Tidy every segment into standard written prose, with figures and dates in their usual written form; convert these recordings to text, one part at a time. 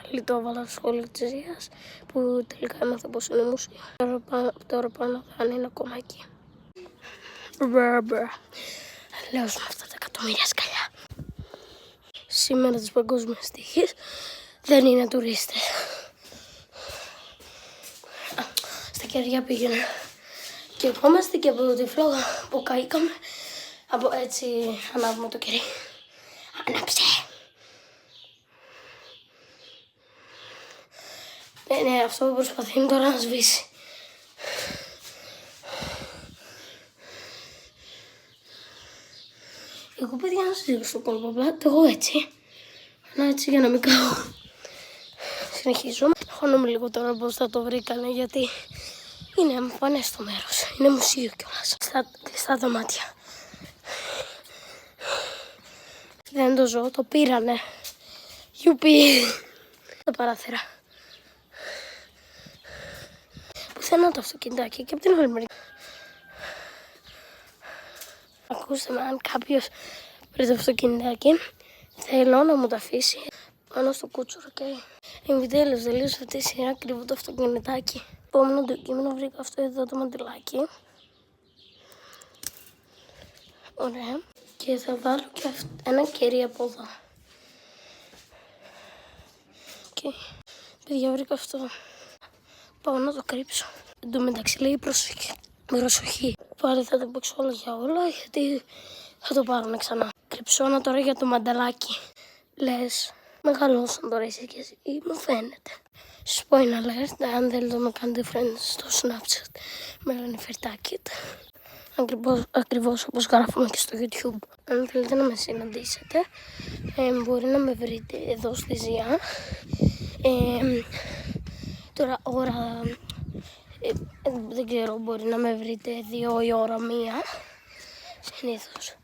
πάλι το έβαλα στο σχολείο της Ζίας, που τελικά έμαθα πως είναι μουσείο. Τώρα πάνω θα είναι ένα ακόμα εκεί. Λέω με αυτά τα εκατομμύρια σκαλιά. Σήμερα τις παγκόσμιες τύχες δεν είναι τουρίστες. Στα κεριά πήγαινε. Και ερχόμαστε και από τη φλόγα που καήκαμε. Από έτσι ανάβουμε το κερί. Άναψε! Ναι, αυτό που προσπαθεί είναι τώρα να σβήσει. Εγώ παιδιά να σας δείξω στο κόλπο, απλά το εγώ έτσι. Να έτσι για να μην καώ. Συνεχίζω. Χώνομαι λίγο τώρα πως θα το βρήκανε, γιατί είναι εμφανές το μέρος. Είναι μουσείο κιόλας. Κλειστά τα μάτια. Δεν το ζω, το πήρανε. Γιουπί. Τα παράθυρα. Πουθενά το αυτοκινητάκι και από την άλλη μεριά. Ακούστε με, αν κάποιος βρει το αυτοκινητάκι, θέλω να μου το αφήσει πάνω στο κούτσουρο, okay. Επιτέλους τελείωσε αυτή η σειρά, κρύβω το αυτοκινητάκι. Επόμενο αντικείμενο βρήκα αυτό εδώ το μαντιλάκι. Ωραία. Και θα βάλω και ένα κερί από εδώ. Okay. Παιδιά, βρήκα αυτό. Πάω να το κρύψω. Εν τω μεταξύ λέει προσοχή. Πάλι θα τα παίξω όλα για όλα, γιατί θα το πάρουμε ξανά. Κρυψώνα τώρα για το μανταλάκι. Λες, μεγαλώσαν τώρα εσύ και εσύ, μου φαίνεται. Spoiler alert, αν θέλετε να με κάνετε friends στο Snapchat, με λένε Fertakit. Ακριβώς όπως γράφουμε και στο YouTube. Αν θέλετε να με συναντήσετε, μπορεί να με βρείτε εδώ στη Ζία. Τώρα ώρα, δεν ξέρω, μπορεί να με βρείτε 2 η ώρα 1, συνήθως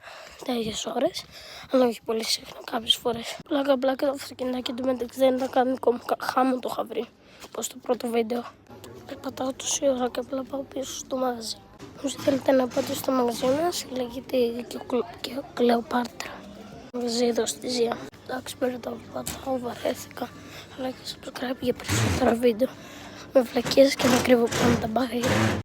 τέτοιες ώρες, αλλά όχι πολύ συχνά, κάποιες φορές. Πλάκα το αυτοκινητάκι του μεταξύ δεν θα κάνει ακόμα χάμω, το είχα βρει, πως το πρώτο βίντεο. Περπατάω τόση ώρα και απλά πάω πίσω στο μαγαζί. Όσοι θέλετε να πάτε στο μαγαζί μας, λέγεται και Κλεοπάτρα. Μαγαζί εδώ στη Ζία. Εντάξει, περπατάω, βαρέθηκα. Αλλά και subscribe για περισσότερα βίντεο με βλακίες και να κρύβω πάνω τα μπάγια.